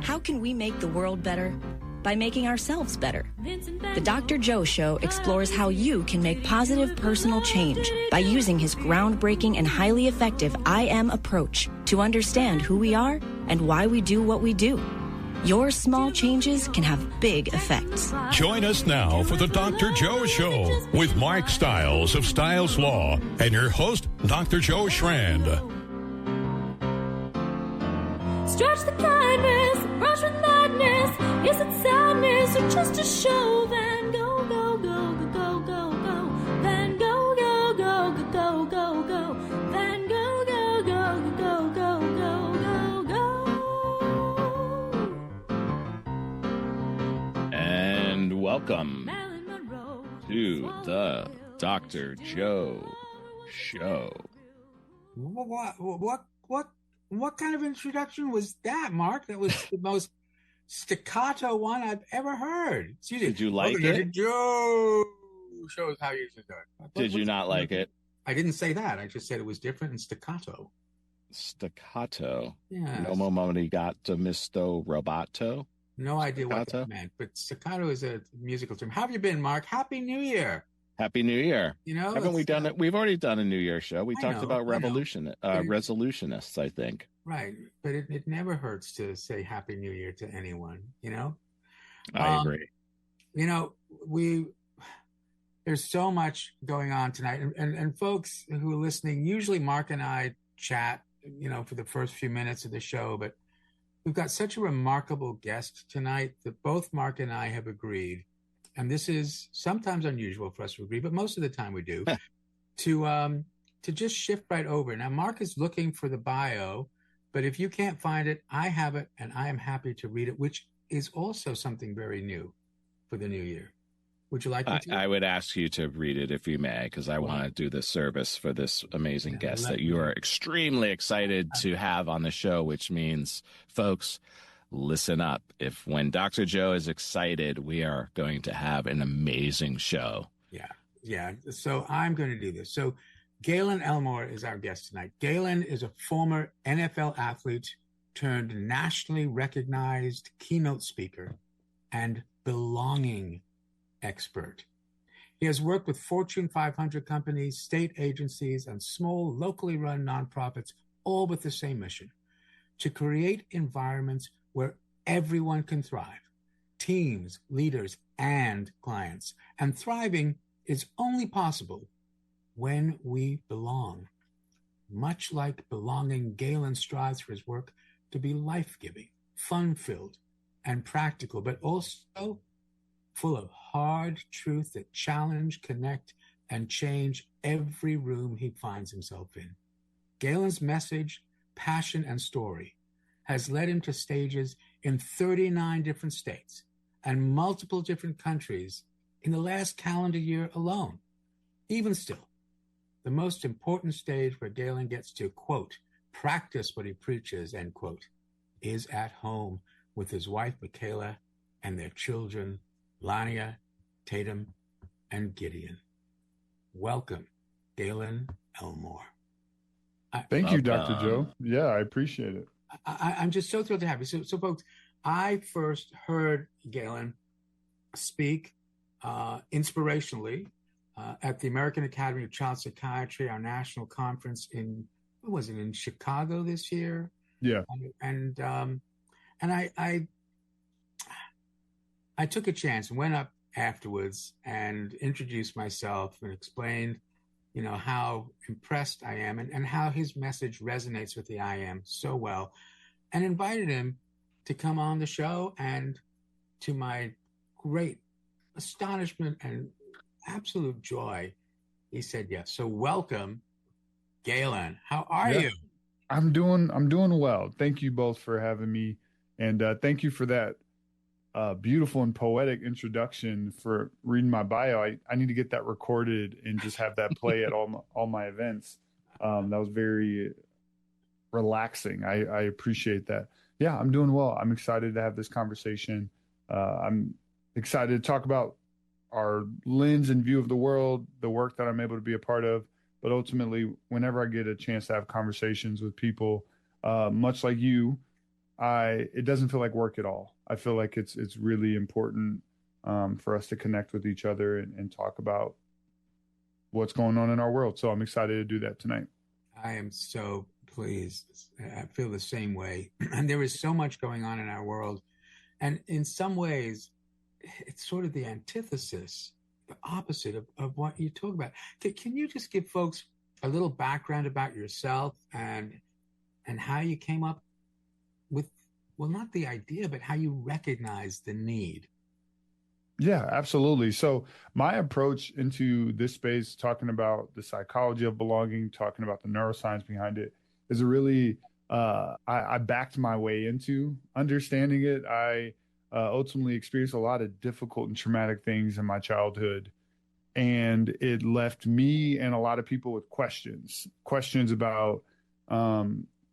How can we make the world better? By making ourselves better. The Dr. Joe Show explores how you can make positive personal change by using his groundbreaking and highly effective I Am approach to understand who we are and why we do what we do. Your small changes can have big effects. Join us now for the Dr. Joe Show with Mark Stiles of Stiles Law and your host, Dr. Joe Schrand. Stretch the kindness, brush with madness. Is it sadness or just a show? Then go, go, go, go, go, go. Then go, go, go, go, go, go. Then go, go, go, go, go, go, go, go. And welcome to the Dr. Joe Show. What kind of introduction was that, Mark? That was the most staccato one I've ever heard. Did you like it? Joe shows how you should do it. Did you not like it? I didn't say that. I just said it was different and staccato. Staccato? Yeah. No momenti got to Misto Roboto? No idea what that meant, but staccato is a musical term. How have you been, Mark? Happy New Year. Happy New Year. You know, haven't we done it? We've already done a New Year show. We talked about resolutionists, I think. Right. But it never hurts to say Happy New Year to anyone, you know? I agree. You know, there's so much going on tonight. And folks who are listening, usually Mark and I chat, you know, for the first few minutes of the show, but we've got such a remarkable guest tonight that both Mark and I have agreed, and this is sometimes unusual for us to agree, but most of the time we do, to just shift right over. Now, Mark is looking for the bio, but if you can't find it, I have it, and I am happy to read it, which is also something very new for the new year. Would you like me to? I would ask you to read it if you may, because I want to do the service for this amazing guest that you are extremely excited to have on the show, which means, folks, listen up. When Dr. Joe is excited, we are going to have an amazing show. Yeah. So I'm going to do this. So Gaelin Elmore is our guest tonight. Gaelin is a former NFL athlete turned nationally recognized keynote speaker and belonging expert. He has worked with Fortune 500 companies, state agencies, and small, locally run nonprofits, all with the same mission: to create environments where everyone can thrive, teams, leaders, and clients. And thriving is only possible when we belong. Much like belonging, Gaelin strives for his work to be life-giving, fun-filled, and practical, but also full of hard truth that challenge, connect, and change every room he finds himself in. Gaelin's message, passion, and story has led him to stages in 39 different states and multiple different countries in the last calendar year alone. Even still, the most important stage where Gaelin gets to, quote, practice what he preaches, end quote, is at home with his wife, Michaela, and their children, Lania, Tatum, and Gideon. Welcome, Gaelin Elmore. Thank you, Dr. Joe. Yeah, I appreciate it. I'm just so thrilled to have you. So folks, I first heard Gaelin speak inspirationally at the American Academy of Child Psychiatry, our national conference in Chicago this year? Yeah. And I took a chance and went up afterwards and introduced myself and explained, you know, how impressed I am and how his message resonates with the I Am so well, and invited him to come on the show. And to my great astonishment and absolute joy, he said yes. So welcome, Gaelin. How are you? I'm doing well. Thank you both for having me. And thank you for that beautiful and poetic introduction, for reading my bio. I need to get that recorded and just have that play at all my events. That was very relaxing. I appreciate that. Yeah, I'm doing well. I'm excited to have this conversation. I'm excited to talk about our lens and view of the world, the work that I'm able to be a part of. But ultimately, whenever I get a chance to have conversations with people, much like you, it doesn't feel like work at all. I feel like it's really important for us to connect with each other and talk about what's going on in our world. So I'm excited to do that tonight. I am so pleased. I feel the same way. And there is so much going on in our world. And in some ways, it's sort of the antithesis, the opposite of what you talk about. Can you just give folks a little background about yourself and how you came up with, well, not the idea, but how you recognize the need? Yeah, absolutely. So my approach into this space, talking about the psychology of belonging, talking about the neuroscience behind it, is a really I backed my way into understanding it. I ultimately experienced a lot of difficult and traumatic things in my childhood, and it left me and a lot of people with questions about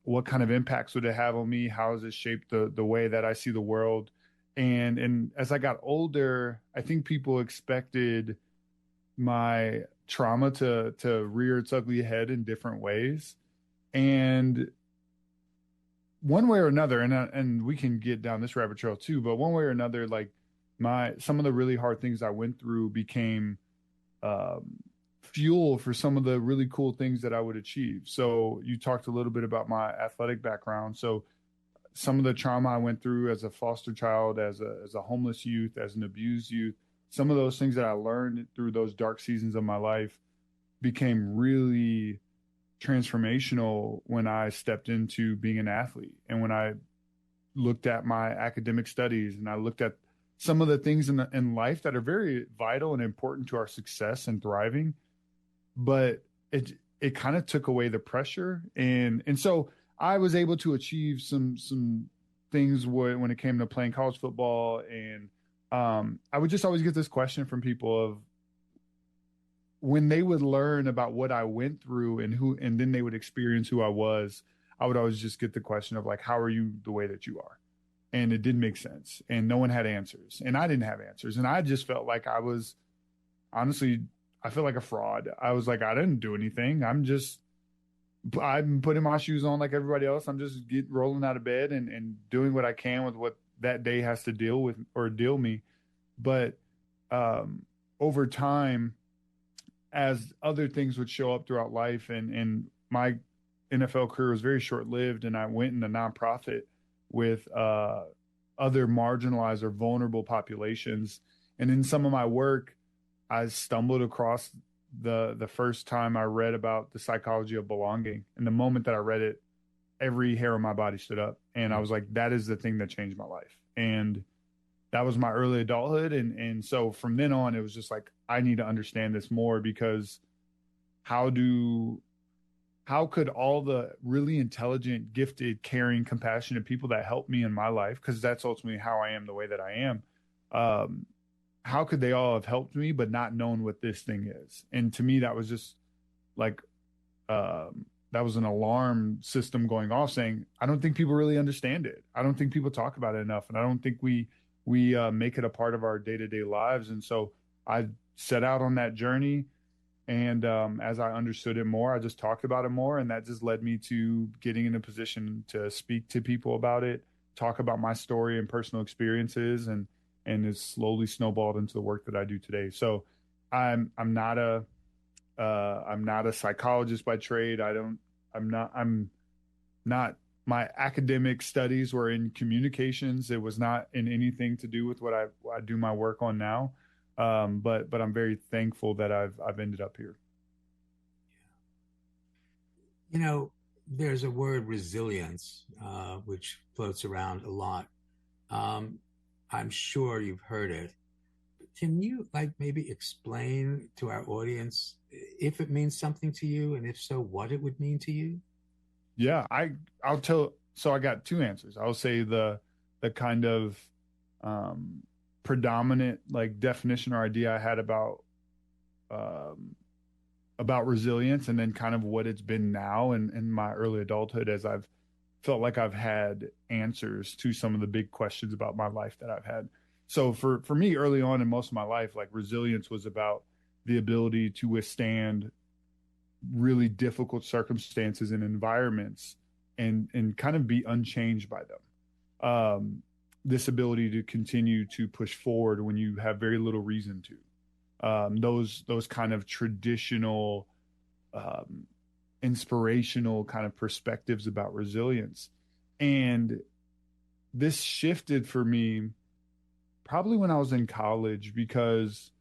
what kind of impacts would it have on me? How has it shaped the way that I see the world? And as I got older, I think people expected my trauma to rear its ugly head in different ways. And one way or another, and we can get down this rabbit trail too, but one way or another, like some of the really hard things I went through became fuel for some of the really cool things that I would achieve. So you talked a little bit about my athletic background. So some of the trauma I went through as a foster child, as a homeless youth, as an abused youth, some of those things that I learned through those dark seasons of my life became really transformational when I stepped into being an athlete. And when I looked at my academic studies and I looked at some of the things in life that are very vital and important to our success and thriving, but it kind of took away the pressure. And so I was able to achieve some things when it came to playing college football. And I would just always get this question from people of when they would learn about what I went through and then they would experience who I was, I would always just get the question of like, how are you the way that you are? And it didn't make sense. And no one had answers. And I didn't have answers. And I just felt like I was, honestly, I feel like a fraud. I was like, I didn't do anything. I'm putting my shoes on like everybody else. I'm just rolling out of bed and doing what I can with what that day has to deal with or deal me. But over time, as other things would show up throughout life, and my NFL career was very short-lived, and I went into nonprofit with other marginalized or vulnerable populations. And in some of my work, I stumbled across the first time I read about the psychology of belonging. And the moment that I read it, every hair on my body stood up. And I was like, that is the thing that changed my life. And that was my early adulthood. And so from then on, it was just like, I need to understand this more, because how could all the really intelligent, gifted, caring, compassionate people that helped me in my life, because that's ultimately how I am the way that I am, how could they all have helped me but not known what this thing is? And to me, that was just like, that was an alarm system going off saying, I don't think people really understand it. I don't think people talk about it enough. And I don't think we make it a part of our day-to-day lives. And so I set out on that journey. And as I understood it more, I just talked about it more. And that just led me to getting in a position to speak to people about it, talk about my story and personal experiences, and it's slowly snowballed into the work that I do today. So I'm not a psychologist by trade. I'm not, my academic studies were in communications. It was not in anything to do with what I do my work on now. But I'm very thankful that I've ended up here. You know, there's a word, resilience, which floats around a lot. I'm sure you've heard it. Can you maybe explain to our audience if it means something to you, and if so, what it would mean to you? Yeah, I'll tell. So I got two answers. I'll say the kind of predominant definition or idea I had about resilience, and then kind of what it's been now in my early adulthood, as I've felt like I've had answers to some of the big questions about my life that I've had. So for me, early on in most of my life, resilience was about the ability to withstand really difficult circumstances and environments and kind of be unchanged by them. this ability to continue to push forward when you have very little reason to. Those kind of traditional, inspirational kind of perspectives about resilience. And this shifted for me probably when I was in college, because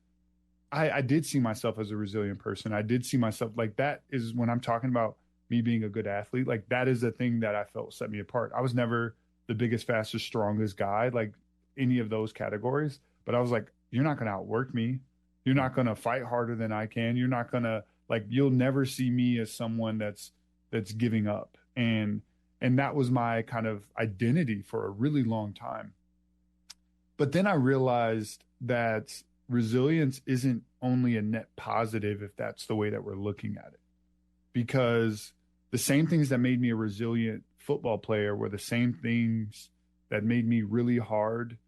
I did see myself as a resilient person. I did see myself like, that is when I'm talking about me being a good athlete, like that is the thing that I felt set me apart. I was never the biggest, fastest, strongest guy, like any of those categories. But I was like, you're not going to outwork me. You're not going to fight harder than I can. You're not going to, like, you'll never see me as someone that's giving up. And that was my kind of identity for a really long time. But then I realized that resilience isn't only a net positive if that's the way that we're looking at it. Because the same things that made me a resilient football player were the same things that made me really hard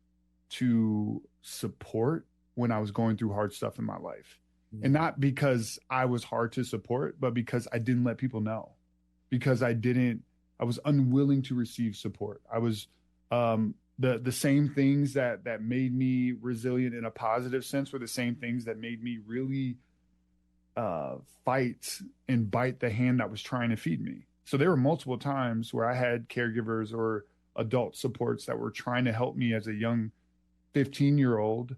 to support when I was going through hard stuff in my life. And not because I was hard to support, but because I didn't let people know. Because I was unwilling to receive support. I was the same things that made me resilient in a positive sense were the same things that made me really fight and bite the hand that was trying to feed me. So there were multiple times where I had caregivers or adult supports that were trying to help me as a young 15-year-old.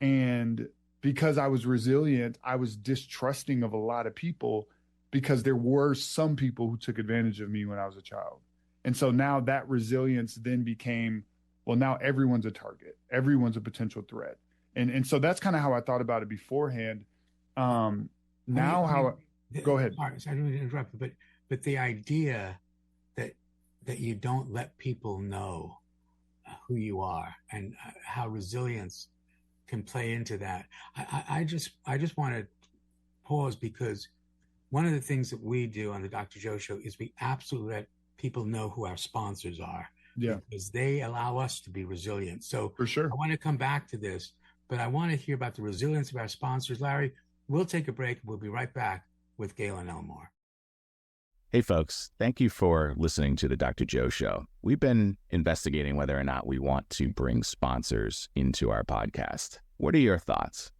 And because I was resilient, I was distrusting of a lot of people because there were some people who took advantage of me when I was a child. And so now that resilience then became, well, now everyone's a target. Everyone's a potential threat. And so that's kind of how I thought about it beforehand. Go ahead. Sorry, I didn't mean to interrupt you, but the idea that you don't let people know who you are and how resilience can play into that. I just want to pause, because one of the things that we do on the Dr. Joe Show is we absolutely let people know who our sponsors are. Yeah. Because they allow us to be resilient. So for sure, I want to come back to this, but I want to hear about the resilience of our sponsors. Larry, we'll take a break. We'll be right back with Gaelin Elmore. Hey folks, thank you for listening to the Dr. Joe Show. We've been investigating whether or not we want to bring sponsors into our podcast. What are your thoughts?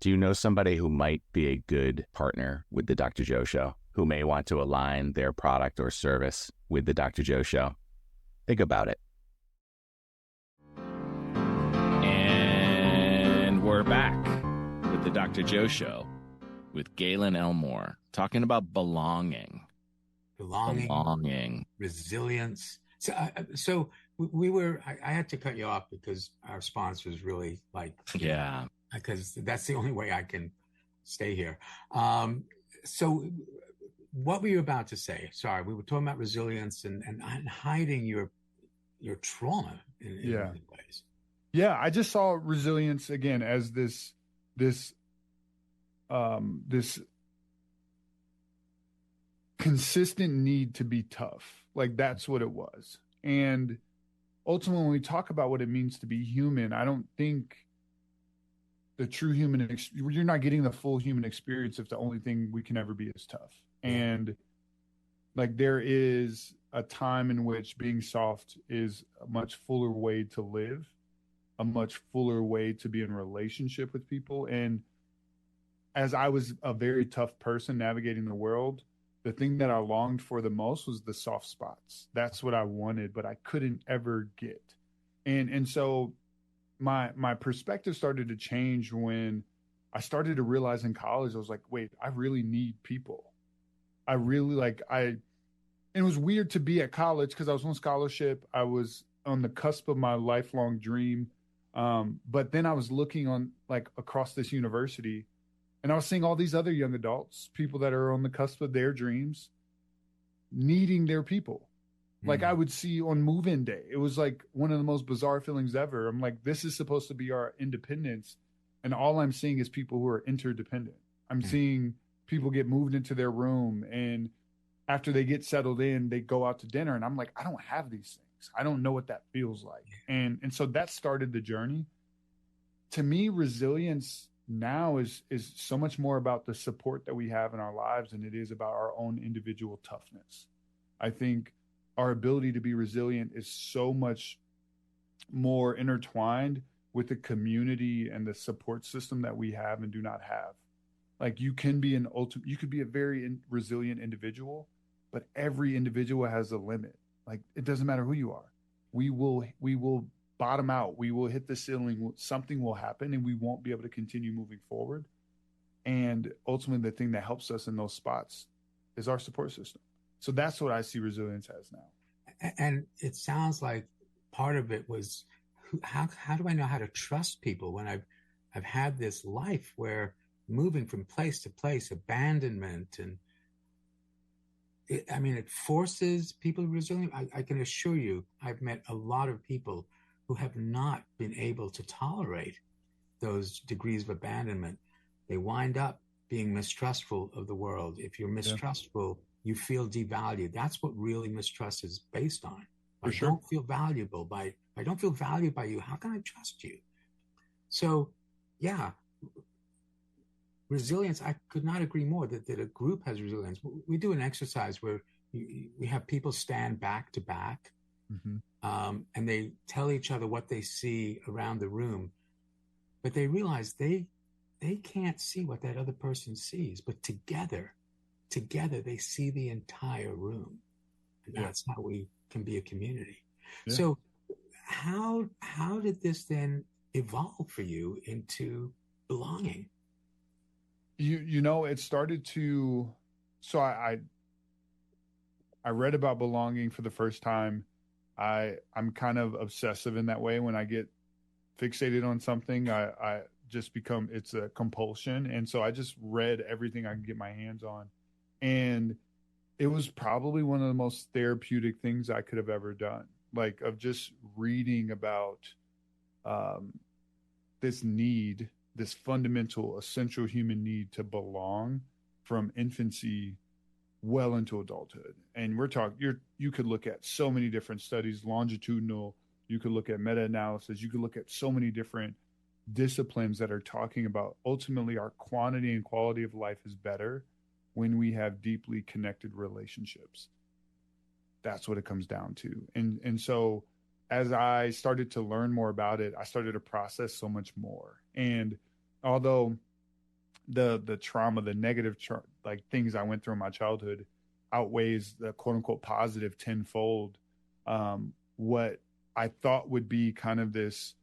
Do you know somebody who might be a good partner with the Dr. Joe Show, who may want to align their product or service with the Dr. Joe Show? Think about it. And we're back with the Dr. Joe Show with Gaelin Elmore, talking about belonging. Belonging. Resilience. So we were, I had to cut you off because our sponsors really yeah, because that's the only way I can stay here. So what were you about to say? Sorry, we were talking about resilience and hiding your trauma in many ways. Yeah, I just saw resilience again as this consistent need to be tough. Like that's what it was. And ultimately, when we talk about what it means to be human, I don't think the true human, you're not getting the full human experience if the only thing we can ever be is tough. And like there is a time in which being soft is a much fuller way to live, a much fuller way to be in relationship with people. And as I was a very tough person navigating the world, the thing that I longed for the most was the soft spots. That's what I wanted, but I couldn't ever get. And so my perspective started to change when I started to realize in college, I was like, wait, I really need people. I really and it was weird to be at college because I was on scholarship. I was on the cusp of my lifelong dream. But then I was looking on across this university, and I was seeing all these other young adults, people that are on the cusp of their dreams, needing their people. Like I would see on move-in day. It was like one of the most bizarre feelings ever. I'm like, this is supposed to be our independence. And all I'm seeing is people who are interdependent. I'm seeing people get moved into their room, and after they get settled in, they go out to dinner. And I'm like, I don't have these things. I don't know what that feels like. And so that started the journey. To me, resilience now is so much more about the support that we have in our lives than it is about our own individual toughness. I think our ability to be resilient is so much more intertwined with the community and the support system that we have and do not have. Like you can be you could be a very resilient individual, but every individual has a limit. Like it doesn't matter who you are. We will bottom out. We will hit the ceiling. Something will happen and we won't be able to continue moving forward. And ultimately the thing that helps us in those spots is our support system. So that's what I see resilience as now. And it sounds like part of it was how do I know how to trust people when I've had this life where moving from place to place, abandonment, and it forces people to be resilient. I can assure you, I've met a lot of people who have not been able to tolerate those degrees of abandonment. They wind up being mistrustful of the world. If you're mistrustful, you feel devalued. That's what really mistrust is based on. I don't feel valuable I don't feel valued by you. How can I trust you? So, yeah, resilience, I could not agree more that a group has resilience. We do an exercise where we have people stand back to back, and they tell each other what they see around the room, but they realize they can't see what that other person sees, but together they see the entire room. And that's how we can be a community. Yeah. So how did this then evolve for you into belonging? It started to, so I read about belonging for the first time. I'm kind of obsessive in that way. When I get fixated on something, I just become, it's a compulsion. And so I just read everything I could get my hands on. And it was probably one of the most therapeutic things I could have ever done. Like of just reading about this need, this fundamental, essential human need to belong from infancy well into adulthood. And we're talking, you could look at so many different studies, longitudinal, you could look at meta-analysis, you could look at so many different disciplines that are talking about ultimately our quantity and quality of life is better when we have deeply connected relationships. That's what it comes down to. And so as I started to learn more about it, I started to process so much more. And although the trauma, the negative like things I went through in my childhood outweighs the quote unquote positive tenfold, what I thought would be kind of this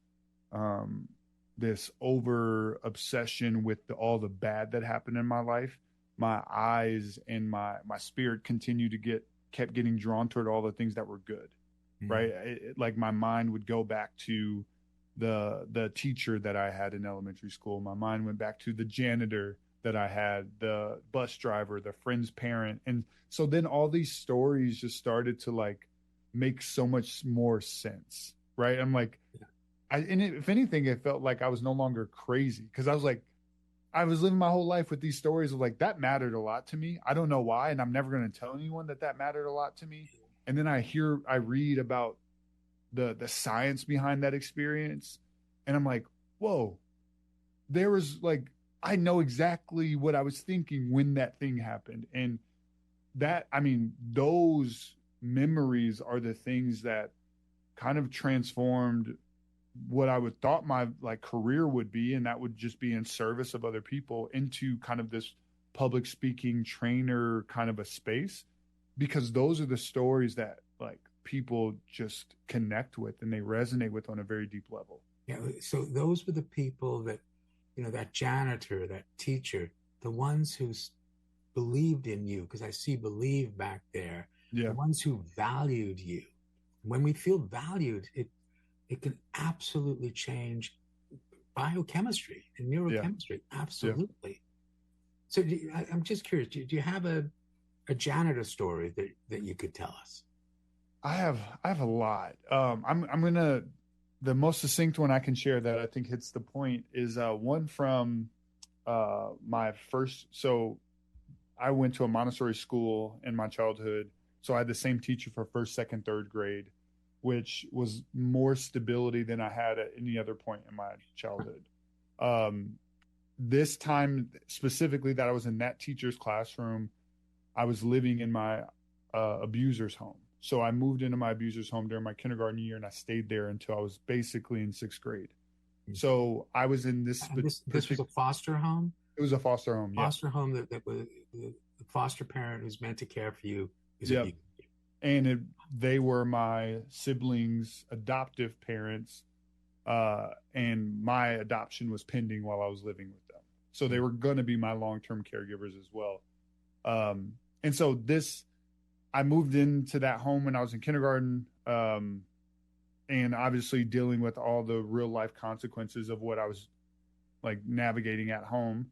over obsession with all the bad that happened in my life, my eyes and my spirit kept getting drawn toward all the things that were good. Right. Like my mind would go back to the teacher that I had in elementary school. My mind went back to the janitor that I had, the bus driver, the friend's parent. And so then all these stories just started to like make so much more sense. Right. I'm like, if anything, it felt like I was no longer crazy because I was like, I was living my whole life with these stories of like, that mattered a lot to me. I don't know why. And I'm never going to tell anyone that mattered a lot to me. And then I read about the science behind that experience. And I'm like, whoa, there was like, I know exactly what I was thinking when that thing happened. And those memories are the things that kind of transformed what I would thought my like career would be. And that would just be in service of other people into kind of this public speaking trainer kind of a space. Because those are the stories that like people just connect with and they resonate with on a very deep level. Yeah. So those were the people that, that janitor, that teacher, the ones who believed in you, because I see believe back there, the ones who valued you. When we feel valued, it can absolutely change biochemistry and neurochemistry. Yeah. Absolutely. Yeah. So I'm just curious, do you have a janitor story that you could tell us? I have a lot. The most succinct one I can share that I think hits the point is one from my first. So I went to a Montessori school in my childhood. So I had the same teacher for first, second, third grade, which was more stability than I had at any other point in my childhood. This time specifically that I was in that teacher's classroom, I was living in my abuser's home. So I moved into my abuser's home during my kindergarten year, and I stayed there until I was basically in 6th grade. So I was in this. This was a foster home? It was a foster home, yeah. Foster home that was the foster parent who's meant to care for you is yep. And they were my siblings' adoptive parents, and my adoption was pending while I was living with them. So they were going to be my long-term caregivers as well. And so I moved into that home when I was in kindergarten, and obviously dealing with all the real life consequences of what I was like navigating at home.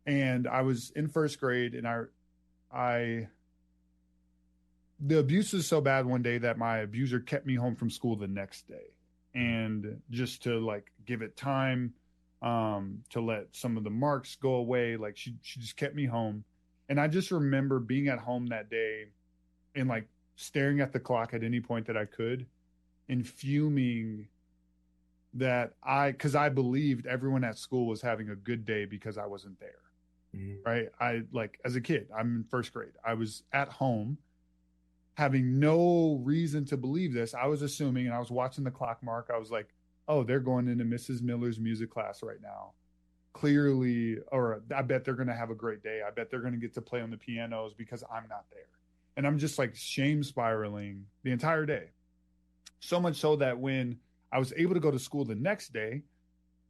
And I was in 1st grade, and the abuse was so bad one day that my abuser kept me home from school the next day. And just to like give it time, to let some of the marks go away. Like she just kept me home. And I just remember being at home that day and like staring at the clock at any point that I could and fuming that because I believed everyone at school was having a good day because I wasn't there. Right. I like as a kid, I'm in 1st grade. I was at home having no reason to believe this. I was assuming, and I was watching the clock mark. I was like, oh, they're going into Mrs. Miller's music class right now. Clearly, or I bet they're going to have a great day. I bet they're going to get to play on the pianos because I'm not there. And I'm just like shame spiraling the entire day. So much so that when I was able to go to school the next day,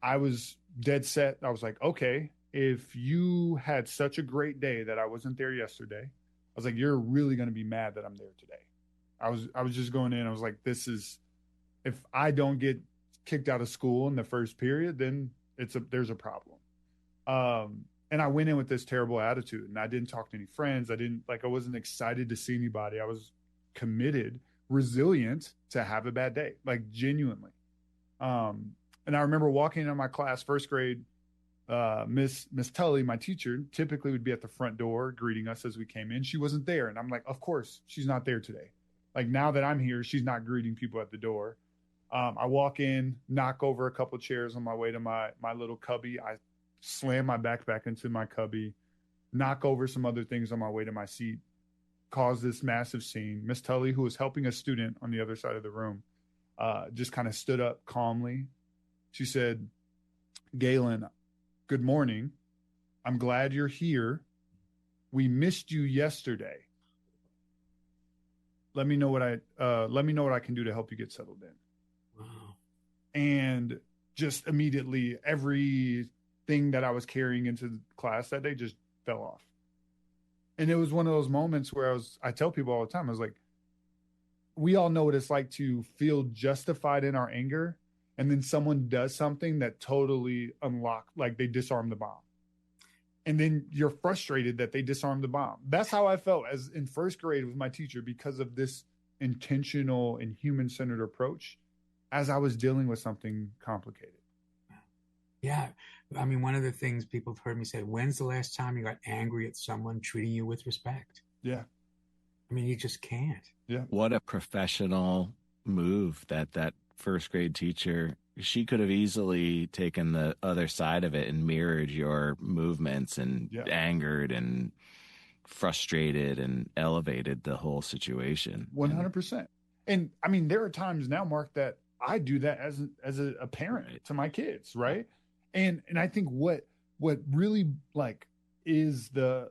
I was dead set. I was like, okay, if you had such a great day that I wasn't there yesterday, I was like, you're really going to be mad that I'm there today. I was just going in. I was like, if I don't get kicked out of school in the first period, then there's a problem. And I went in with this terrible attitude, and I didn't talk to any friends. I wasn't excited to see anybody. I was committed, resilient to have a bad day, like genuinely. And I remember walking into my class, 1st grade, Miss Tully, my teacher, typically would be at the front door greeting us as we came in. She wasn't there. And I'm like, of course, she's not there today. Like now that I'm here, she's not greeting people at the door. I walk in, knock over a couple chairs on my way to my little cubby. I slam my backpack into my cubby, knock over some other things on my way to my seat, cause this massive scene. Miss Tully, who was helping a student on the other side of the room, just kind of stood up calmly. She said, Gaelin, good morning. I'm glad you're here. We missed you yesterday. Let me know what I can do to help you get settled in. Wow. And just immediately everything that I was carrying into class that day just fell off. And it was one of those moments where I tell people all the time, I was like, we all know what it's like to feel justified in our anger. And then someone does something that totally like they disarm the bomb. And then you're frustrated that they disarmed the bomb. That's how I felt as in 1st grade with my teacher because of this intentional and human-centered approach as I was dealing with something complicated. Yeah. I mean, one of the things people have heard me say, when's the last time you got angry at someone treating you with respect? Yeah. I mean, you just can't. Yeah. What a professional move that 1st grade teacher, she could have easily taken the other side of it and mirrored your movements and angered and frustrated and elevated the whole situation. 100%. And I mean, there are times now, Mark, that I do that as a parent to my kids. Right. And I think what really like is the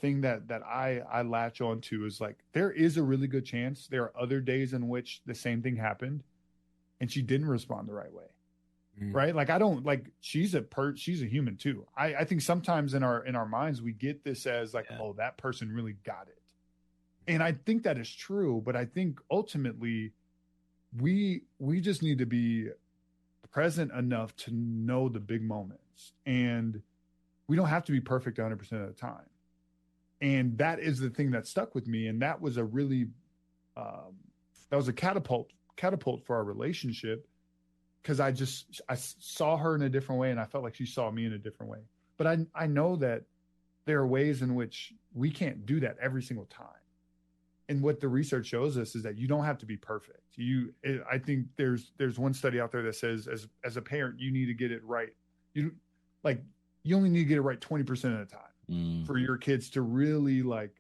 thing that I latch on to is like, there is a really good chance there are other days in which the same thing happened and she didn't respond the right way. Right. Like, I don't like, she's a human too. I think sometimes in our minds, we get this as like, oh, that person really got it. And I think that is true, but I think ultimately we just need to be present enough to know the big moments, and we don't have to be perfect 100% of the time. And that is the thing that stuck with me. And that was a really, that was a catapult for our relationship. Cause I saw her in a different way and I felt like she saw me in a different way. But I know that there are ways in which we can't do that every single time. And what the research shows us is that you don't have to be perfect. I think there's one study out there that says as a parent, you need to get it right. You only need to get it right 20% of the time for your kids to really like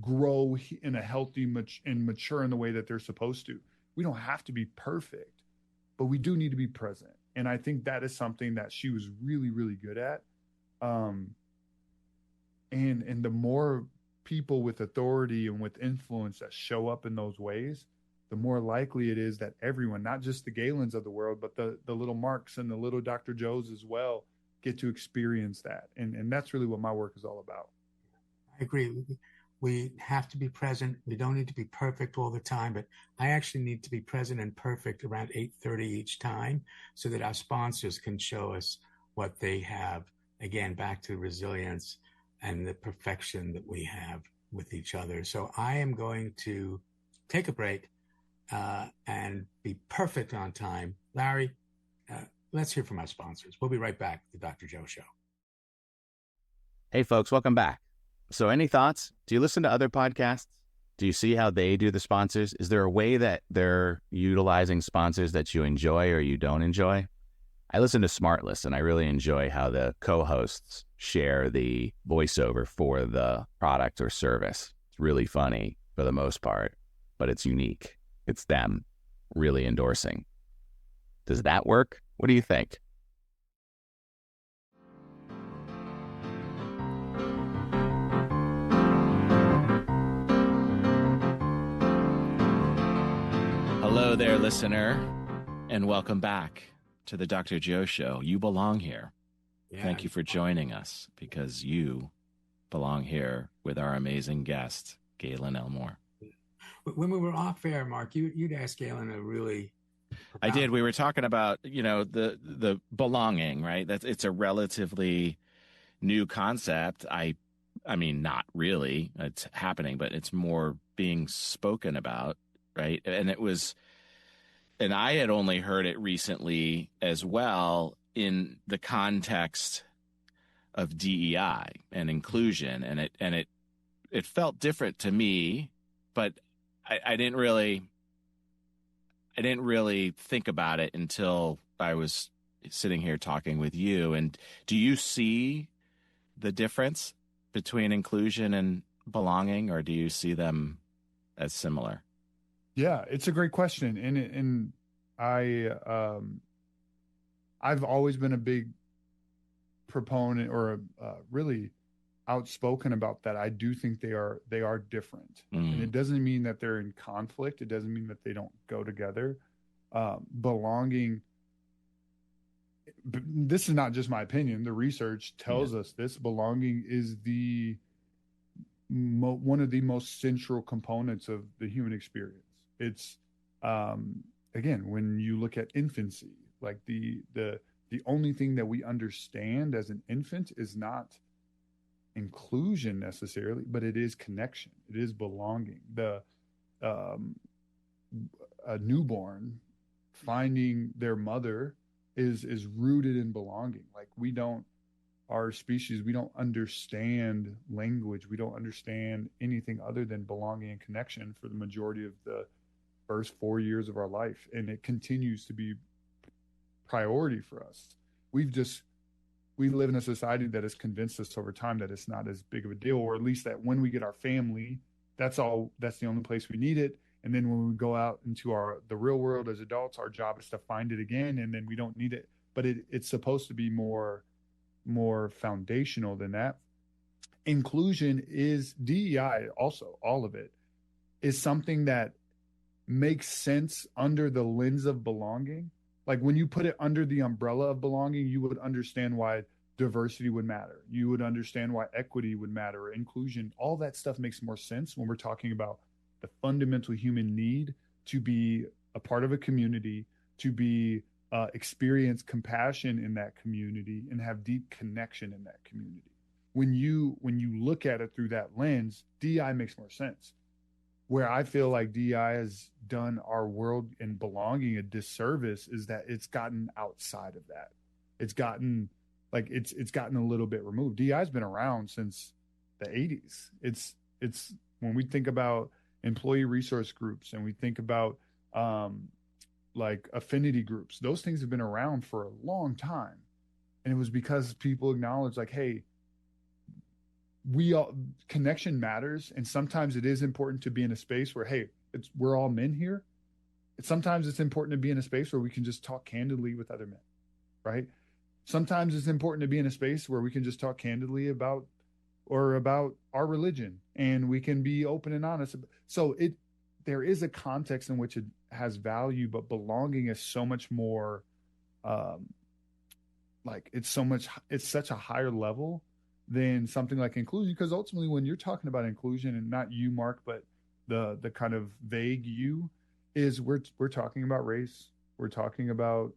grow in a healthy and mature in the way that they're supposed to. We don't have to be perfect, but we do need to be present. And I think that is something that she was really, really good at. And the more people with authority and with influence that show up in those ways, the more likely it is that everyone, not just the Gaelins of the world, but the little Marks and the little Dr. Joes as well, get to experience that. And that's really what my work is all about. I agree. We have to be present. We don't need to be perfect all the time, but I actually need to be present and perfect around 8:30 each time so that our sponsors can show us what they have. Again, back to resilience and the perfection that we have with each other. So I am going to take a break and be perfect on time. Larry, let's hear from our sponsors. We'll be right back with the Dr. Joe Show. Hey, folks, welcome back. So any thoughts? Do you listen to other podcasts? Do you see how they do the sponsors? Is there a way that they're utilizing sponsors that you enjoy or you don't enjoy? I listen to Smartless, and I really enjoy how the co-hosts share the voiceover for the product or service. It's really funny for the most part, but it's unique. It's them really endorsing. Does that work? What do you think? Hello there, listener, and welcome back to the Dr. Joe Show. You belong here. Yeah. Thank you for joining us, because you belong here with our amazing guest, Gaelin Elmore. When we were off air, Mark, you'd asked Gaelin a really... I did. We were talking about, the belonging, right? It's a relatively new concept. I mean, not really. It's happening, but it's more being spoken about, right? And I had only heard it recently as well in the context of DEI and inclusion, and it felt different to me, but I didn't really think about it until I was sitting here talking with you. And do you see the difference between inclusion and belonging, or do you see them as similar? Yeah, it's a great question. And I've always been a big proponent or really outspoken about that. I do think they are different. And it doesn't mean that they're in conflict. It doesn't mean that they don't go together. Belonging, this is not just my opinion. The research tells us this. Belonging is one of the most central components of the human experience. It's again, when you look at infancy, like the only thing that we understand as an infant is not inclusion necessarily, but it is connection. It is belonging. A newborn finding their mother is rooted in belonging. Like our species, we don't understand language. We don't understand anything other than belonging and connection for the majority of the first 4 years of our life. And it continues to be priority for us. We live in a society that has convinced us over time that it's not as big of a deal, or at least that when we get our family, that's the only place we need it. And then when we go out into the real world as adults, our job is to find it again, and then we don't need it. But it's supposed to be more foundational than that. Inclusion is DEI also, all of it is something that makes sense under the lens of belonging. Like when you put it under the umbrella of belonging, you would understand why diversity would matter. You would understand why equity would matter, inclusion. All that stuff makes more sense when we're talking about the fundamental human need to be a part of a community, to be experience compassion in that community, and have deep connection in that community. When you look at it through that lens, DEI makes more sense. Where I feel like DEI has done our world and belonging a disservice is that it's gotten outside of that. It's gotten a little bit removed. DEI has been around since the 80s. It's when we think about employee resource groups and we think about like affinity groups, those things have been around for a long time. And it was because people acknowledged like, hey, connection matters. And sometimes it is important to be in a space where, hey, we're all men here. Sometimes it's important to be in a space where we can just talk candidly with other men, right? Sometimes it's important to be in a space where we can just talk candidly about our religion, and we can be open and honest. So there is a context in which it has value, but belonging is so much more, it's such a higher level than something like inclusion. Because ultimately, when you're talking about inclusion, and not you, Mark, but the kind of vague you, is we're talking about race, we're talking about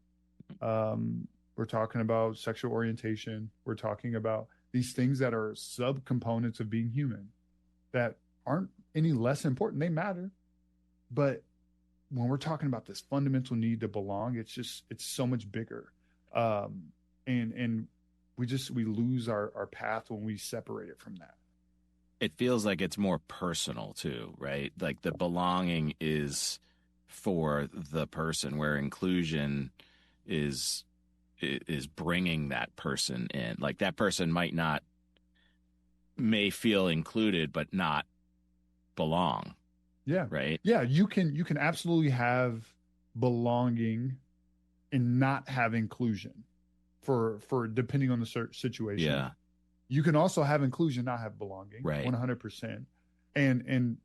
sexual orientation, we're talking about these things that are subcomponents of being human that aren't any less important. They matter, but when we're talking about this fundamental need to belong, it's so much bigger, and we lose our path when we separate it from that. It feels like it's more personal too, right? Like the belonging is for the person, where inclusion is bringing that person in. Like that person may feel included but not belong. Yeah. Right. Yeah. You can absolutely have belonging and not have inclusion for depending on the situation. Yeah. You can also have inclusion, not have belonging. Right. 100%. And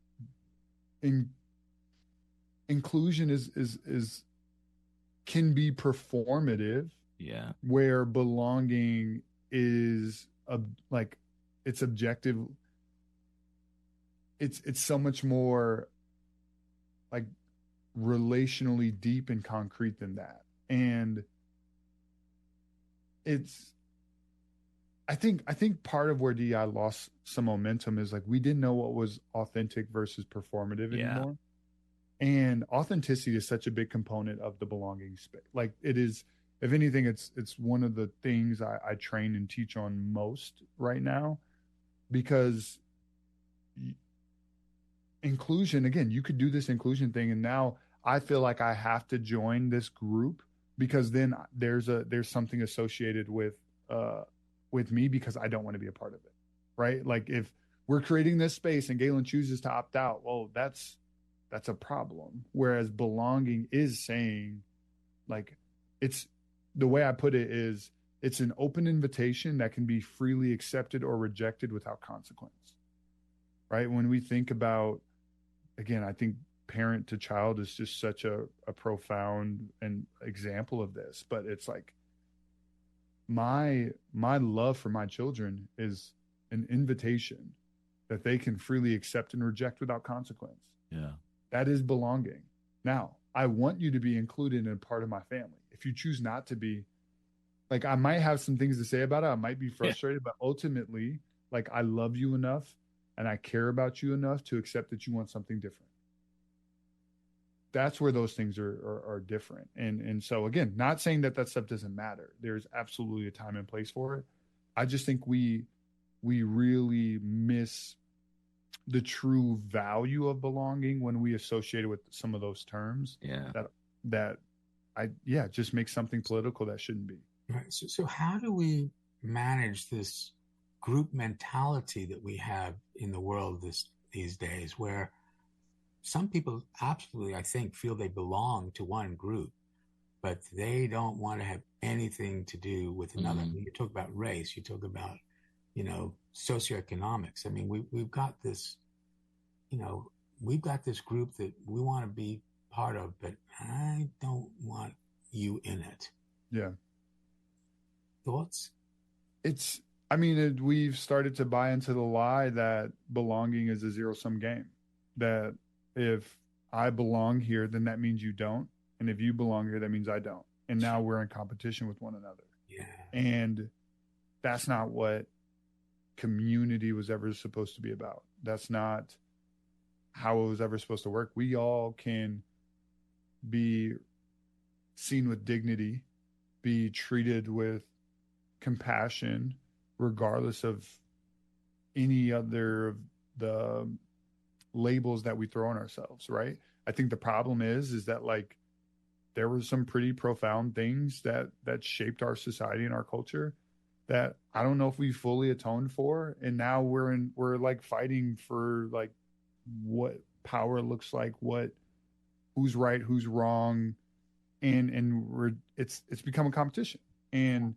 inclusion is can be performative. Yeah. Where belonging is it's objective. It's so much more like relationally deep and concrete than that. And I think part of where DEI lost some momentum is like we didn't know what was authentic versus performative anymore. And authenticity is such a big component of the belonging space. Like it is, if anything, it's one of the things I train and teach on most right now, because inclusion, again, you could do this inclusion thing, and now I feel like I have to join this group because then there's something associated with me because I don't want to be a part of it, right? Like if we're creating this space and Gaelin chooses to opt out, well, that's a problem. Whereas belonging is saying, like, it's the way I put it is it's an open invitation that can be freely accepted or rejected without consequence, right? When we think about, again, I think parent to child is just such a profound and example of this, but it's like my love for my children is an invitation that they can freely accept and reject without consequence. Yeah. That is belonging. Now, I want you to be included in a part of my family. If you choose not to be, like, I might have some things to say about it. I might be frustrated, but ultimately, like, I love you enough and I care about you enough to accept that you want something different. That's where those things are different. And so, again, not saying that stuff doesn't matter. There's absolutely a time and place for it. I just think we really miss the true value of belonging when we associate it with some of those terms. Yeah. That just makes something political that shouldn't be. Right. So how do we manage this group mentality that we have in the world these days, where some people absolutely, I think, feel they belong to one group, but they don't want to have anything to do with another? Mm-hmm. You talk about race, you talk about, socioeconomics. I mean, we've got this, we've got this group that we want to be part of, but I don't want you in it. Yeah. Thoughts? We've started to buy into the lie that belonging is a zero-sum game. That if I belong here, then that means you don't. And if you belong here, that means I don't. And now we're in competition with one another. Yeah. And that's not what community was ever supposed to be about. That's not how it was ever supposed to work. We all can be seen with dignity, be treated with compassion, regardless of any other of the labels that we throw on ourselves, right? I think the problem is that, like, there were some pretty profound things that shaped our society and our culture that I don't know if we fully atoned for. And now we're like fighting for like what power looks like, who's right, who's wrong. And it's become a competition. And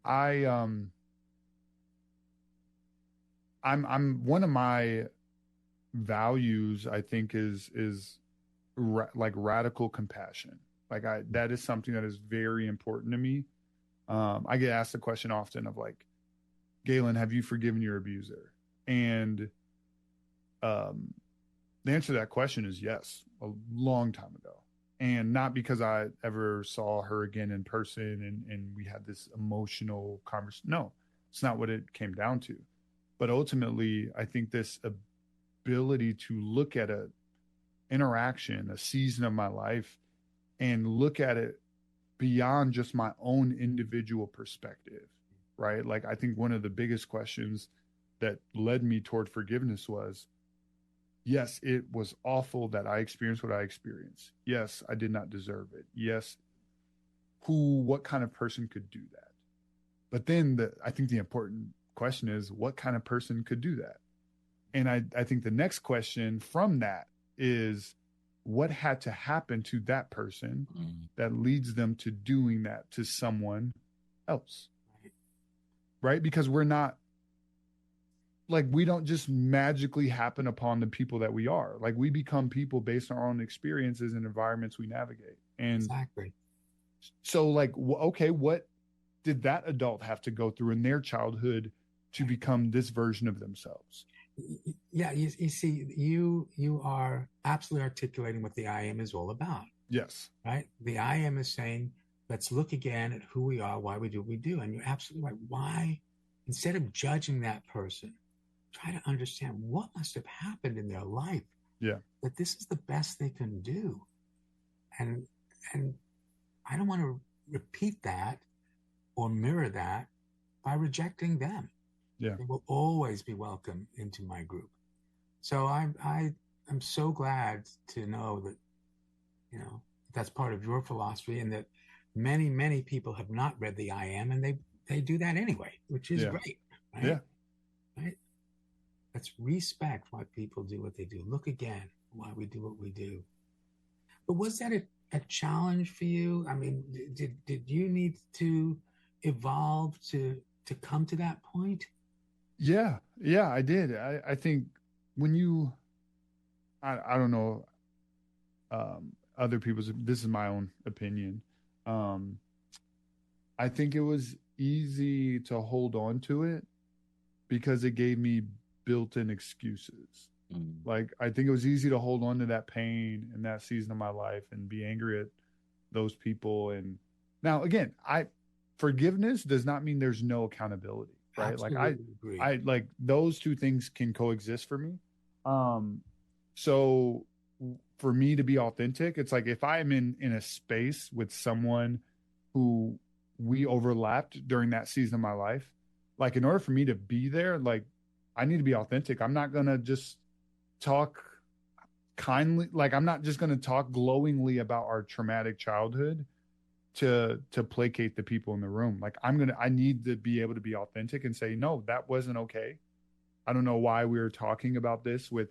I'm one of my values, I think, is like radical compassion. Like that is something that is very important to me. I get asked the question often of like, Gaelin, have you forgiven your abuser? And the answer to that question is yes, a long time ago. And not because I ever saw her again in person and we had this emotional conversation. No, it's not what it came down to. But ultimately, I think this ability to look at a interaction, a season of my life, and look at it beyond just my own individual perspective, right? Like, I think one of the biggest questions that led me toward forgiveness was, yes, it was awful that I experienced what I experienced. Yes, I did not deserve it. Yes, what kind of person could do that? But then I think the important question is, what kind of person could do that? And I think the next question from that is, what had to happen to that person that leads them to doing that to someone else? Right? Because we're not, like, we don't just magically happen upon the people that we are. Like, we become people based on our own experiences and environments we navigate. And exactly. So, like, okay, what did that adult have to go through in their childhood to become this version of themselves? Yeah, you see, you are absolutely articulating what the I am is all about. Yes. Right? The I am is saying, let's look again at who we are, why we do what we do. And you're absolutely right. Why, instead of judging that person, try to understand what must have happened in their life. Yeah. That this is the best they can do. And I don't want to repeat that or mirror that by rejecting them. Yeah. They will always be welcome into my group. So I'm so glad to know that, you know, that's part of your philosophy, and that many, many people have not read the I Am, and they do that anyway, which is great. Right? Yeah. Right. Let's respect why people do what they do. Look again why we do what we do. But was that a challenge for you? I mean, did you need to evolve to come to that point? Yeah, I did. I think when you, I don't know, other people's, this is my own opinion. I think it was easy to hold on to it because it gave me built-in excuses. Like, I think it was easy to hold on to that pain in that season of my life and be angry at those people. And now, again, forgiveness does not mean there's no accountability. Right. Absolutely. I like those two things can coexist for me. So for me to be authentic, it's like if I'm in a space with someone who we overlapped during that season of my life, like, in order for me to be there, like, I need to be authentic. I'm not going to just talk kindly. Like, I'm not just going to talk glowingly about our traumatic childhood to placate the people in the room. Like, I need to be able to be authentic and say, no, that wasn't okay. I don't know why we were talking about this with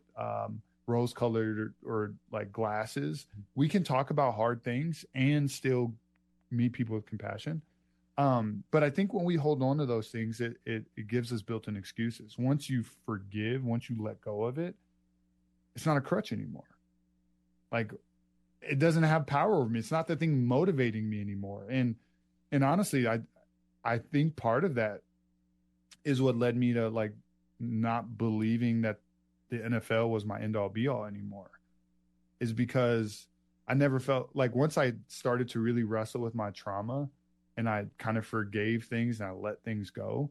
rose colored or like glasses. We can talk about hard things and still meet people with compassion. But I think when we hold on to those things, it gives us built-in excuses. Once you forgive, once you let go of it, it's not a crutch anymore. Like, it doesn't have power over me. It's not the thing motivating me anymore. And honestly, I think part of that is what led me to, like, not believing that the NFL was my end all be all anymore, is because I never felt like, once I started to really wrestle with my trauma and I kind of forgave things and I let things go,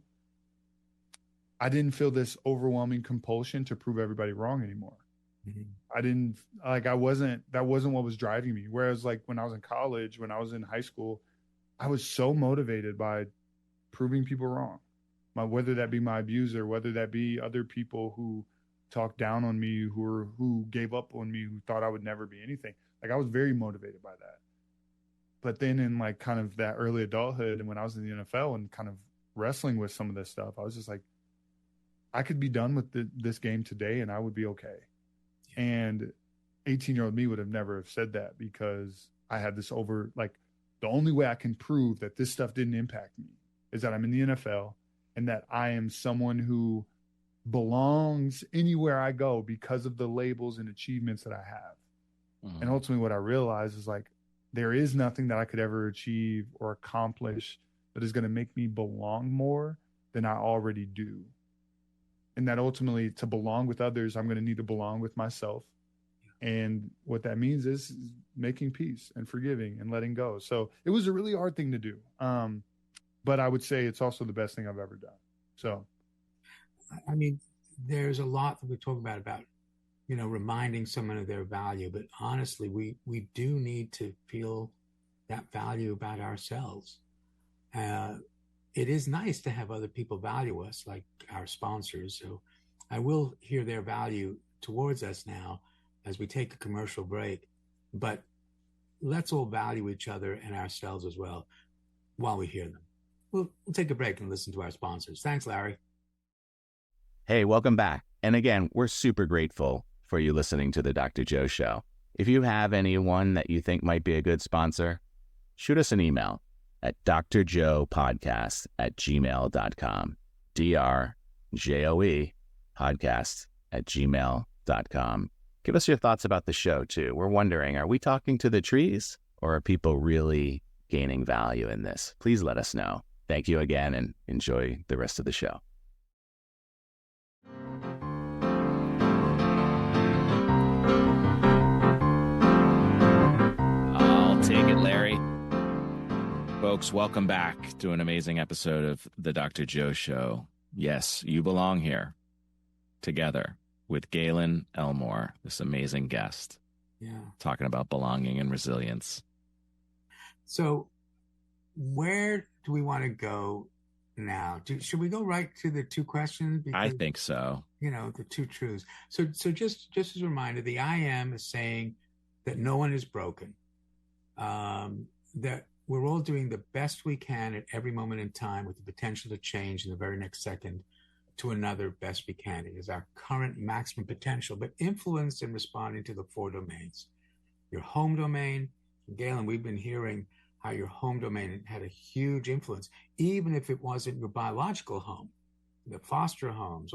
I didn't feel this overwhelming compulsion to prove everybody wrong anymore. I didn't, like, that wasn't what was driving me. Whereas, like, when I was in college, when I was in high school, I was so motivated by proving people wrong. Whether that be my abuser, whether that be other people who talked down on me, who gave up on me, who thought I would never be anything. Like, I was very motivated by that. But then in like kind of that early adulthood and when I was in the NFL and kind of wrestling with some of this stuff, I was just like, I could be done with this game today and I would be okay. And 18-year-old me would have never have said that because I had this the only way I can prove that this stuff didn't impact me is that I'm in the NFL and that I am someone who belongs anywhere I go because of the labels and achievements that I have. And ultimately what I realized is like, there is nothing that I could ever achieve or accomplish that is going to make me belong more than I already do. And that ultimately to belong with others, I'm going to need to belong with myself. And what that means is making peace and forgiving and letting go. So it was a really hard thing to do. But I would say it's also the best thing I've ever done. So, I mean, there's a lot that we talk about, reminding someone of their value. But honestly, we do need to feel that value about ourselves. It is nice to have other people value us, like our sponsors. So I will hear their value towards us now as we take a commercial break. But let's all value each other and ourselves as well while we hear them. We'll take a break and listen to our sponsors. Thanks, Larry. Hey, welcome back. And again, we're super grateful for you listening to the Dr. Joe Show. If you have anyone that you think might be a good sponsor, shoot us an email at drjoepodcast@gmail.com. DRJOE podcast@gmail.com. Give us your thoughts about the show, too. We're wondering, are we talking to the trees or are people really gaining value in this? Please let us know. Thank you again and enjoy the rest of the show. I'll take it, Larry. Folks, welcome back to an amazing episode of The Dr. Joe Show. Yes, you belong here together with Gaelin Elmore, this amazing guest, talking about belonging and resilience. So where do we want to go now? Should we go right to the two questions? Because, I think so. The two truths. So just as a reminder, the I am is saying that no one is broken, that we're all doing the best we can at every moment in time with the potential to change in the very next second to another best we can. It is our current maximum potential, but influenced in responding to the four domains. Your home domain, Gaelin, we've been hearing how your home domain had a huge influence, even if it wasn't your biological home, the foster homes,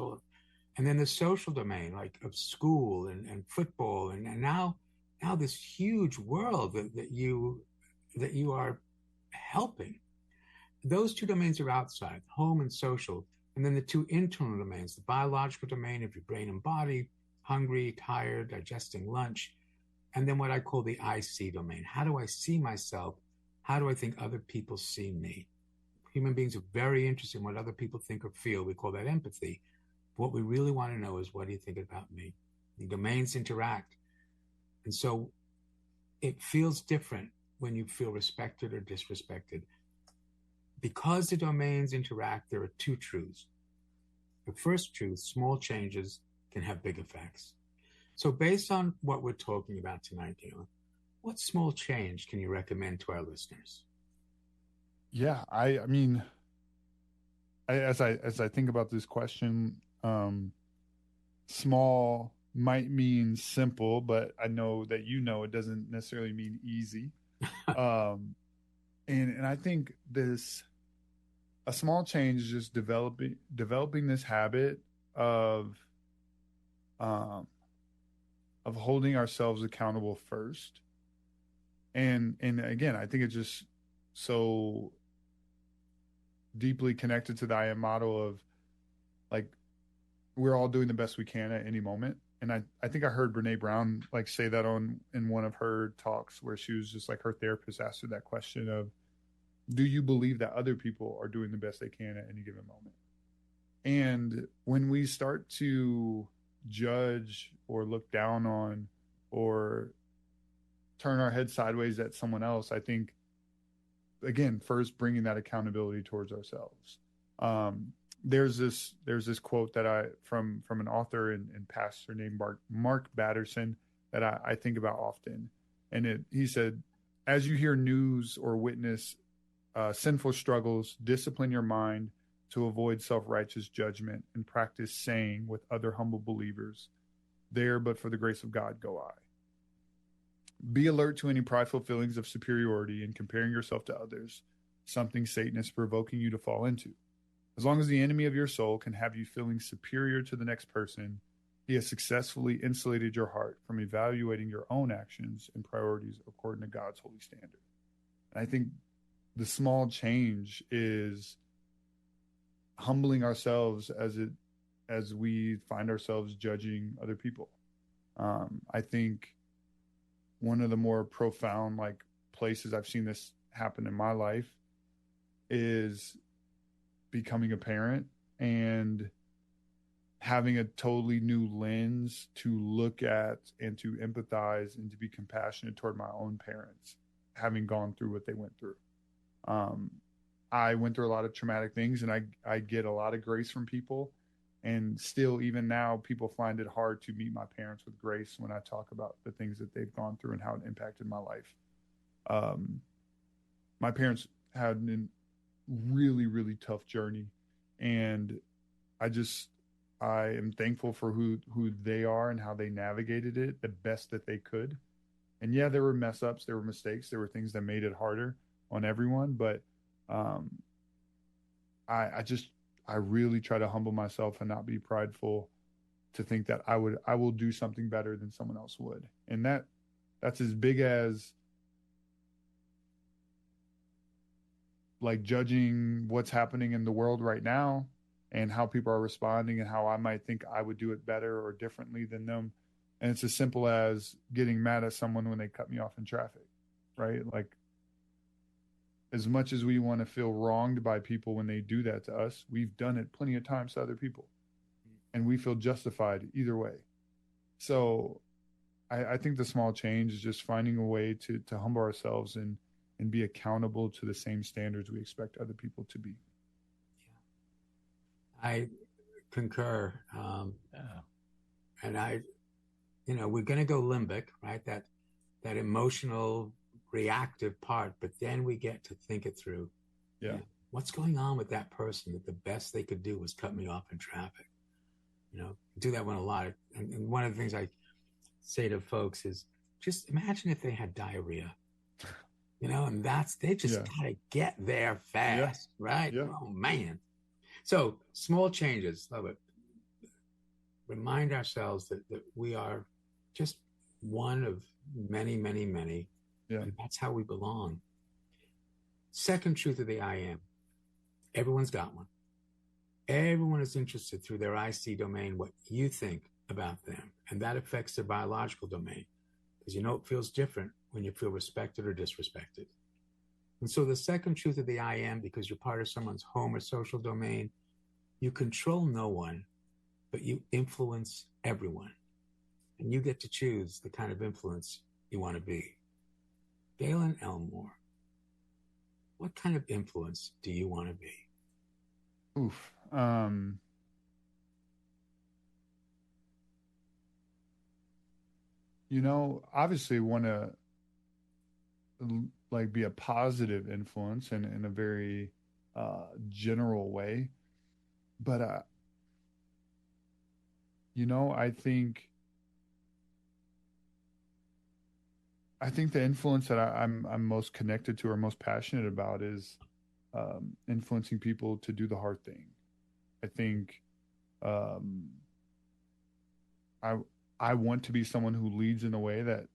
and then the social domain, like of school and football, and now this huge world that you are helping. Those two domains are outside, home and social. And then the two internal domains, the biological domain of your brain and body, hungry, tired, digesting lunch, and then what I call the I see domain. How do I see myself? How do I think other people see me? Human beings are very interested in what other people think or feel. We call that empathy. What we really want to know is, what do you think about me? The domains interact. And so it feels different when you feel respected or disrespected. Because the domains interact, there are two truths. The first truth, small changes can have big effects. So based on what we're talking about tonight, Gaelin, what small change can you recommend to our listeners? Yeah, I mean, as I think about this question, small might mean simple, but I know that it doesn't necessarily mean easy. And I think a small change is just developing this habit of holding ourselves accountable first. And again, I think it's just so deeply connected to the I am model of like, we're all doing the best we can at any moment. And I think I heard Brene Brown say that in one of her talks, where she was just her therapist asked her that question of, do you believe that other people are doing the best they can at any given moment? And when we start to judge or look down on or turn our head sideways at someone else, I think, again, first bringing that accountability towards ourselves. There's this quote that from an author and pastor named Mark Batterson that I think about often. And he said, as you hear news or witness sinful struggles, discipline your mind to avoid self-righteous judgment and practice saying with other humble believers, there but for the grace of God go I. Be alert to any prideful feelings of superiority and comparing yourself to others, something Satan is provoking you to fall into. As long as the enemy of your soul can have you feeling superior to the next person, he has successfully insulated your heart from evaluating your own actions and priorities according to God's holy standard. And I think the small change is humbling ourselves as we find ourselves judging other people. I think one of the more profound places I've seen this happen in my life is becoming a parent and having a totally new lens to look at and to empathize and to be compassionate toward my own parents, having gone through what they went through. I went through a lot of traumatic things, and I get a lot of grace from people. And still, even now, people find it hard to meet my parents with grace when I talk about the things that they've gone through and how it impacted my life. My parents had a really, really tough journey, and I am thankful for who they are and how they navigated it the best that they could. And yeah, there were mess ups, there were mistakes, there were things that made it harder on everyone, but I really try to humble myself and not be prideful to think that I will do something better than someone else would. And that's as big as judging what's happening in the world right now and how people are responding and how I might think I would do it better or differently than them. And it's as simple as getting mad at someone when they cut me off in traffic, right? As much as we want to feel wronged by people when they do that to us, we've done it plenty of times to other people, and we feel justified either way. So I think the small change is just finding a way to humble ourselves and be accountable to the same standards we expect other people to be. I concur. And we're going to go limbic, right? That emotional, reactive part, but then we get to think it through. Yeah. What's going on with that person that the best they could do was cut me off in traffic? Do that one a lot. And one of the things I say to folks is just imagine if they had diarrhea, and they just gotta get there fast, right? Yeah. Oh man. So small changes, love it. Remind ourselves that we are just one of many, many, many. Yeah. And that's how we belong. Second truth of the I am. Everyone's got one. Everyone is interested through their IC domain what you think about them. And that affects their biological domain. Because it feels different when you feel respected or disrespected. And so the second truth of the I am, because you're part of someone's home or social domain, you control no one, but you influence everyone. And you get to choose the kind of influence you want to be. Gaelin Elmore, what kind of influence do you want to be? Oof. Obviously want to be a positive influence in a very general way. But, I think the influence that I'm most connected to or most passionate about is influencing people to do the hard thing. I think I want to be someone who leads in a way that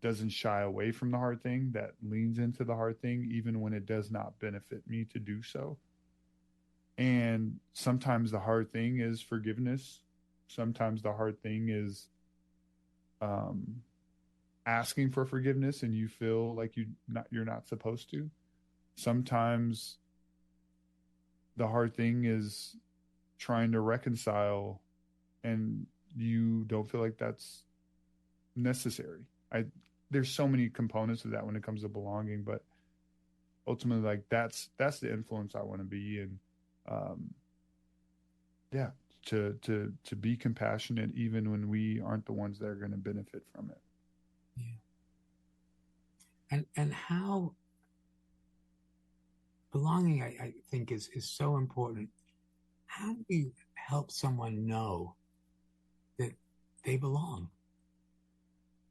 doesn't shy away from the hard thing, that leans into the hard thing, even when it does not benefit me to do so. And sometimes the hard thing is forgiveness. Sometimes the hard thing is asking for forgiveness and you feel like you're not supposed to. Sometimes the hard thing is trying to reconcile and you don't feel like that's necessary. There's so many components of that when it comes to belonging, but ultimately that's the influence I want to be. And to be compassionate even when we aren't the ones that are going to benefit from it. Yeah. and how belonging, I think, is so important. How do we help someone know that they belong?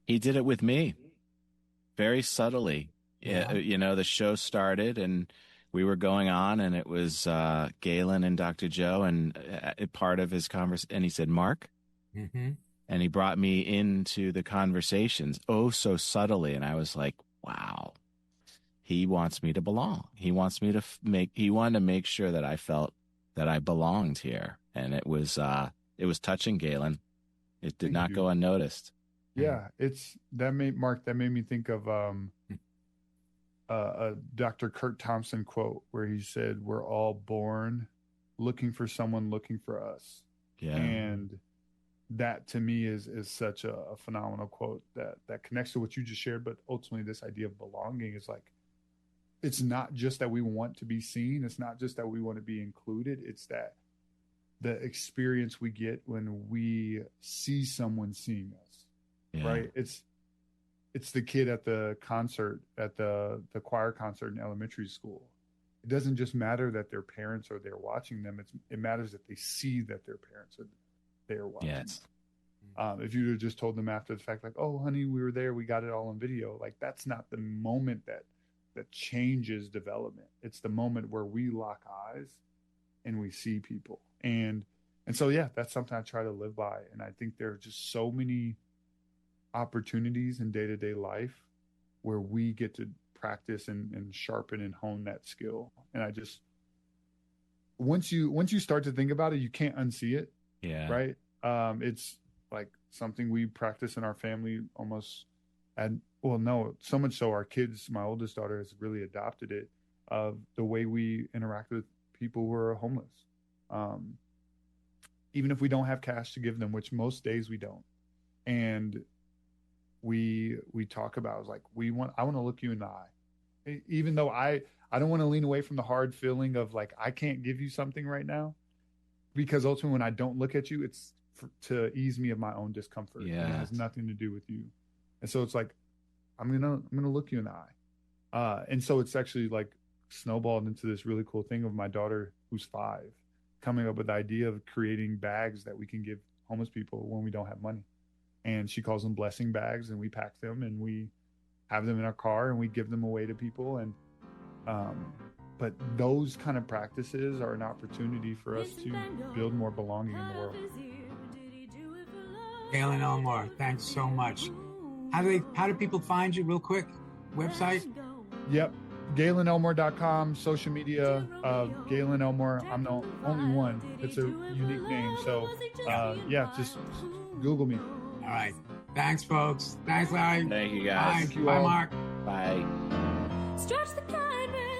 He did it with me very subtly. Yeah. You know, the show started and we were going on, and it was Gaelin and Dr. Joe, and part of his conversation, and he said, Mark, Mm-hmm. and he brought me into the conversations so subtly, and I was like, wow, he wants me to belong. He wants me to he wanted to make sure that I felt that I belonged here, and it was touching, Gaelin. It did not go unnoticed. Yeah, that made me think of a Dr. Kurt Thompson quote where he said, "We're all born looking for someone looking for us." Yeah. And that to me is such a phenomenal quote that connects to what you just shared. But ultimately, this idea of belonging is like, it's not just that we want to be seen. It's not just that we want to be included. It's that the experience we get when we see someone seeing us, right? It's the kid at the concert, at the choir concert in elementary school. It doesn't just matter that their parents are there watching them. It matters that they see that their parents are there watching. Yes. If you had just told them after the fact, like, "Oh, honey, we were there. We got it all on video." Like, that's not the moment that changes development. It's the moment where we lock eyes and we see people. And so, yeah, that's something I try to live by. And I think there are just so many opportunities in day-to-day life where we get to practice and sharpen and hone that skill. And I just, once you start to think about it, you can't unsee it. Yeah. Right. It's like something we practice in our family almost. And well, no, so much so our kids, my oldest daughter has really adopted it, of the way we interact with people who are homeless. Even if we don't have cash to give them, which most days we don't. And we talk about, like, I want to look you in the eye, even though I don't want to lean away from the hard feeling of, like, I can't give you something right now, because ultimately when I don't look at you, it's to ease me of my own discomfort. Yeah. And it has nothing to do with you. And so it's like, I'm gonna look you in the eye. And so it's actually like snowballed into this really cool thing of my daughter, who's 5, coming up with the idea of creating bags that we can give homeless people when we don't have money. And she calls them blessing bags, and we pack them and we have them in our car and we give them away to people. And but those kind of practices are an opportunity for us to build more belonging in the world. Gaelin Elmore, thanks so much. How do people find you, real quick? Website? Yep. GaelinElmore.com, social media, Gaelin Elmore. I'm the only one. It's a unique name. So, yeah, just Google me. All right. Thanks, folks. Thanks, Larry. Thank you, guys. Bye. Thank you Bye, all. Mark. Bye. Stretch the kindness.